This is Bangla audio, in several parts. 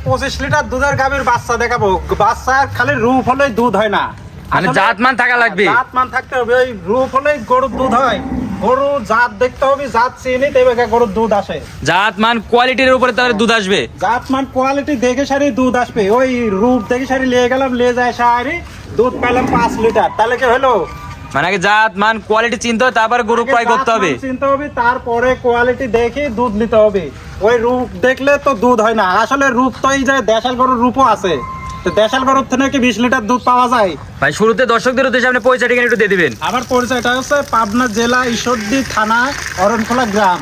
25 লিটার দুধের গাভীর বাচ্চা দেখাবো। বাচ্চার খালি রূপ হলেই দুধ হয় না, মানে জাতমান থাকা লাগবে, জাতমান থাকতে হবে। ওই রূপ হলেই গরুর দুধ হয়। গরু জাত দেখতে হবে, জাত চিনি তবে গরুর দুধ আসে। জাতমান কোয়ালিটির উপরে তাহলে দুধ আসবে। জাতমান কোয়ালিটি দেখে সারি দুধ আসবে। ওই রূপ দেখে সারি নিয়ে গেলাম, নিয়ে যায় সারি দুধ পাইলাম 5 লিটার, তাহলে কি হলো? মানে আগে জাতমান কোয়ালিটি চিনতে হবে, তারপরে গরু ক্রয় করতে হবে, চিনতে হবে, তারপরে কোয়ালিটি দেখে দুধ নিতে হবে। ওই রূপ দেখলে তো দুধ হয় না। আসলে রূপ তো এই যে দেশাল গরুর রূপও আছে। তো দেশাল গরুর থেকে কি 20 লিটার দুধ পাওয়া যায়? ভাই শুরুতে দর্শকদের উদ্দেশ্যে আপনি পরিচয় ঠিকানা একটু দিয়ে দিবেন। আমার পরিচয়টা হচ্ছে পাবনা জেলা ঈশ্বরদী থানা অরণখোলা গ্রাম,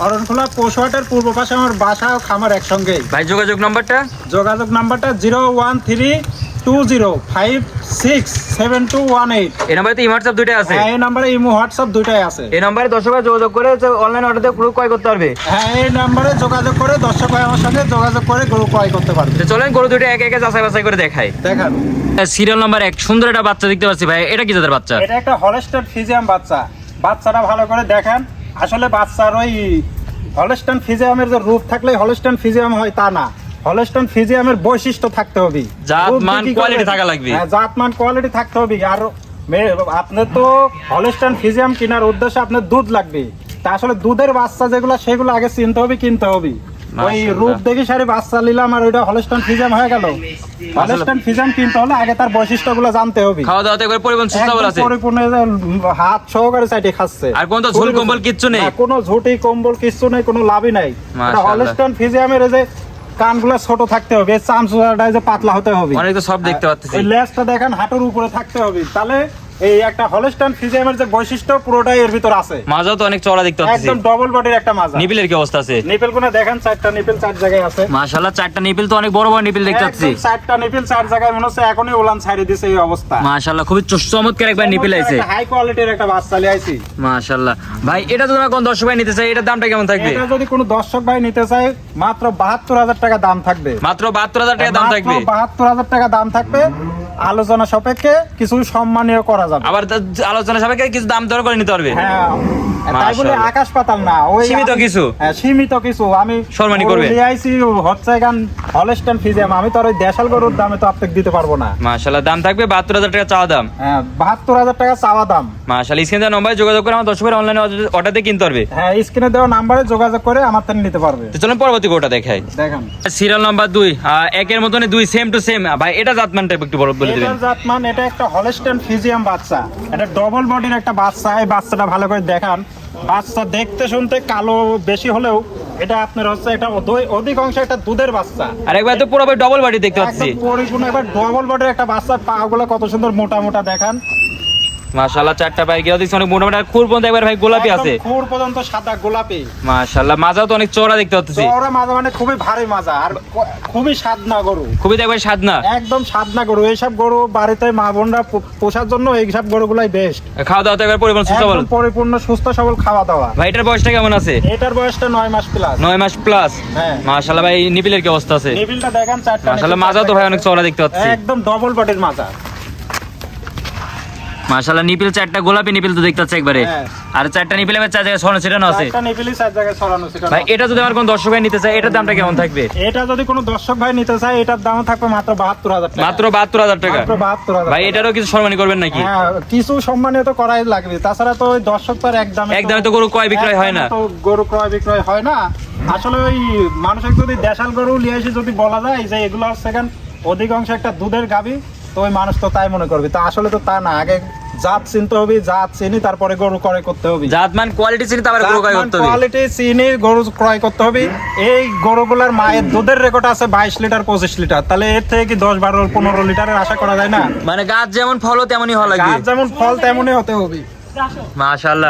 অরণখোলা পৌষহাটের পূর্ব পাশে আমার বাসা ও খামার একসঙ্গে। ভাই যোগাযোগ নাম্বারটা? যোগাযোগ নাম্বারটা 01320567218। এই নাম্বারে তো হোয়াটসঅ্যাপ দুইটাই আছে। হ্যাঁ, এই নাম্বারে ইমো হোয়াটসঅ্যাপ দুইটাই আছে। এই নাম্বারে দর্শকরা যোগাযোগ করে অনলাইন অর্ডার দিয়ে গরু ক্রয় করতে পারবে। হ্যাঁ, এই নাম্বারে যোগাযোগ করে দর্শক ভাই আমার সঙ্গে যোগাযোগ করে গরু ক্রয় করতে পারবে। তো চলেন গরু দুটো একে একে যাচাই বাছাই করে দেখাই। দেখান। সিরিয়াল নাম্বার 1 সুন্দর একটা বাচ্চা দেখতে পাচ্ছি ভাই, এটা কি জাতের বাচ্চা? এটা একটা হলস্টাইন ফ্রিজিয়াম বাচ্চা। বাচ্চাটা ভালো করে দেখেন। আসলে বাচ্চার ওই হলস্টাইন ফ্রিজিয়ামের যে রূপ থাকলে হলস্টাইন ফ্রিজিয়াম হয় তা না। হলস্টাইন ফ্রিজিয়ামের বৈশিষ্ট্য থাকতে হবে, জাতমান কোয়ালিটি থাকা লাগবে। হ্যাঁ, জাতমান কোয়ালিটি থাকতে হবে। আর আপনার তো হলস্টাইন ফ্রিজিয়াম কেনার উদ্দেশ্যে আপনার দুধ লাগবে। তা আসলে দুধের বাচ্চা যেগুলো সেগুলো আগে চিনতে হবে, কিনতে হবে। ওই রূপ দেখে সারি বাচ্চা নিলাম আর ওইটা হলস্টাইন ফ্রিজিয়াম হয়ে গেল। হলস্টাইন ফ্রিজিয়াম কিনতে হলে আগে তার বৈশিষ্ট্যগুলো জানতে হবে। খাওয়া দাওয়াতে একবার পরিবহন সুস্থ আছে, পরিপূর্ণ হাত সহকারে চাইতে খাচ্ছে। আর কোন তো ঝোল কম্বল কিচ্ছু নেই, কোনো ঝুটি কম্বল কিচ্ছু নেই, কোনো লাভই নাই। হলস্টাইন ফ্রিজিয়ামের এই যে কানগুলো ছোট থাকতে হবে, চামচুটা যে পাতলা হতে হবে। অনেক তো সব দেখতে পাচ্ছি। ওই লেজটা দেখেন হাঁটুর উপরে থাকতে হবে, তাহলে এই একটা হলস্টাইন ফ্রিজিয়ামের যে বৈশিষ্ট্য পুরোটাই এর ভিতর আছে। মাজাও তো অনেক চওড়া দেখতে পাচ্ছি, একদম ডবল বডির একটা মাজা। নিপিলের কি অবস্থা আছে? নিপিল গুলো দেখেন, 4টা নিপিল 4 জায়গায় আছে। মাশাআল্লাহ, 4টা নিপিল তো অনেক বড় বড় নিপিল দেখতে পাচ্ছি। 4টা নিপিল 4 জায়গায়, মনে হচ্ছে এখনই উলান ছাড়ি দিছে এই অবস্থা। মাশাআল্লাহ, খুবই চমৎকার একবার নিপিল আছে, হাই কোয়ালিটির একটা বাচ্চা লিয়াইছি। মাশাআল্লাহ। ভাই এটা তো কোন দর্শক ভাই নিতে চাই, এটার দামটা কেমন থাকবে? এটা যদি কোনো দর্শক ভাই নিতে চায় মাত্র 72,000 টাকা দাম থাকবে। মাত্র 72,000 টাকা দাম থাকবে? 72,000 টাকা দাম থাকবে। আলোচনা সাপেক্ষে কিছু সম্মানীয় করা যাবে। আবার আলোচনা সাপেক্ষে কিছু দাম দর করে নিতে পারবে। হ্যাঁ, তাই বলে আকাশ পাতাল না, ওই সীমিত কিছু। হ্যাঁ, সীমিত কিছু। আমি সম্মানী করবে। লিয়াইছি হচ্ছে গান হলস্টাইন ফ্রিজিয়াম, আমি তো আর ওই দেশাল গরুর দামে তো আপনাকে দিতে পারবো না। মাশাআল্লাহ, দাম থাকবে 72,000 টাকা চাওয়া দাম। হ্যাঁ, 72,000 টাকা চাওয়া দাম। মাশাআল্লাহ, স্ক্রিনে দেওয়া নম্বরে যোগাযোগ করে আমার দর্শকের অনলাইনে অর্ডার দিয়ে কিনতে পারবে। হ্যাঁ, স্ক্রিনে দেওয়া নাম্বারে যোগাযোগ করে আমার থেকে নিতে পারবে। তো চলুন পরবর্তী গরুটা দেখাই। দেখেন সিরিয়াল নাম্বার 2, একের মতনই 2 সেম টু সেম। ভাই এটা জাতমানটা একটু বলে দিবেন। এটার জাতমান, এটা একটা হলস্টাইন ফ্রিজিয়াম বাচ্চা। এটা ডবল বডির একটা বাচ্চা। এই বাচ্চাটা ভালো করে দেখান। বাচ্চা দেখতে শুনতে কালো বেশি হলেও এটা আপনার হচ্ছে এটা অধিকাংশ একটা দুধের বাচ্চা। আর একবার তো পুরো ডবল বডি দেখতে পাচ্ছি, একদম পরিপূর্ণ একবার ডবল বডির একটা বাচ্চা। পাগুলো কত সুন্দর মোটা মোটা দেখান। মাশাআল্লাহ, 4টা পায়ে গিয়ে দেখছি অনেক মোটামুটি। খুর পর্যন্ত একবার ভাই গোলাপি আছে, খুর পর্যন্ত সাদা গোলাপি। মাশাআল্লাহ, মাজাও তো অনেক চওড়া দেখতে পাচ্ছি। চওড়া মাজা, মানে খুবই ভারী মাজা আর খুবই সাদনা গরু। খুবই একবার সাদনা, একদম সাদনা গরু। এইসব গরু বাড়িতে মা বোনরা পোষার জন্য এইসব গরুগুলাই বেস্ট। খাওয়া দাওয়া তো একবার পরিপূর্ণ সুস্থ সবল, পরিপূর্ণ সুস্থ সবল খাওয়া দাওয়া। ভাই এটার বয়সটা কেমন আছে? এটার বয়সটা 9 মাস প্লাস। 9 মাস প্লাস। হ্যাঁ, মাশাআল্লাহ। ভাই নিপিলের কি অবস্থা আছে? নিপিলটা দেখেন 4টা। মাশাআল্লাহ, মাজাও তো ভাই অনেক চওড়া দেখতে পাচ্ছি, একদম ডবল বডির মাজা। মাশাআল্লাহ, নিপিল 4টা গোলাপি নিপিল তো দেখতে পাচ্ছি একবারে। হ্যাঁ। আর 4টা নিপিলে 4 জায়গায় ছড়ানো ছিটানো আছে। 4টা নিপিলই 4 জায়গায় ছড়ানো ছিটানো। ভাই এটা যদি আমার কোন দর্শক ভাই নিতে চায়, এটার দামটা কেমন থাকবে? এটা যদি কোনো দর্শক ভাই নিতে চায়, এটার দাম থাকবে মাত্র 72,000 টাকা। মাত্র 72,000 টাকা? মাত্র 72,000। ভাই এটারও কিছু সম্মানী করবেন নাকি? হ্যাঁ, কিছু সম্মানীয় তো করাই লাগবে। তাছাড়া তো ওই দর্শক তো একদমই তো গরু ক্রয় বিক্রয় হয় না। তো গরু ক্রয় বিক্রয় হয় না। আসলে ওই মানুষের যদি দেশাল গরু নিয়ে এসে যদি বলা যায় যে এগুলো সেকেন্ড অধিকাংশ একটা দুধের গাভী, তো ওই মানুষ তো তাই মনে করবে। তা আসলে তো তা না। আগে জাত চিনতে হবে, জাত চিনি তারপরে গরু ক্রয় করতে হবে। জাতমান কোয়ালিটি চিনি তারপরে গরু ক্রয় করতে হবে। কোয়ালিটি চিনি গরু ক্রয় করতে হবে। এই গরুগুলার মায়ের দুধের রেকর্ড আছে 22 লিটার 25 লিটার। তাহলে এর থেকে কি 10, 12, 15 লিটারের আশা করা যায় না? মানে গাছ যেমন ফল তেমনই হওয়া লাগবে, গাছ যেমন ফল তেমনই হতে হবে। মাশাআল্লাহ।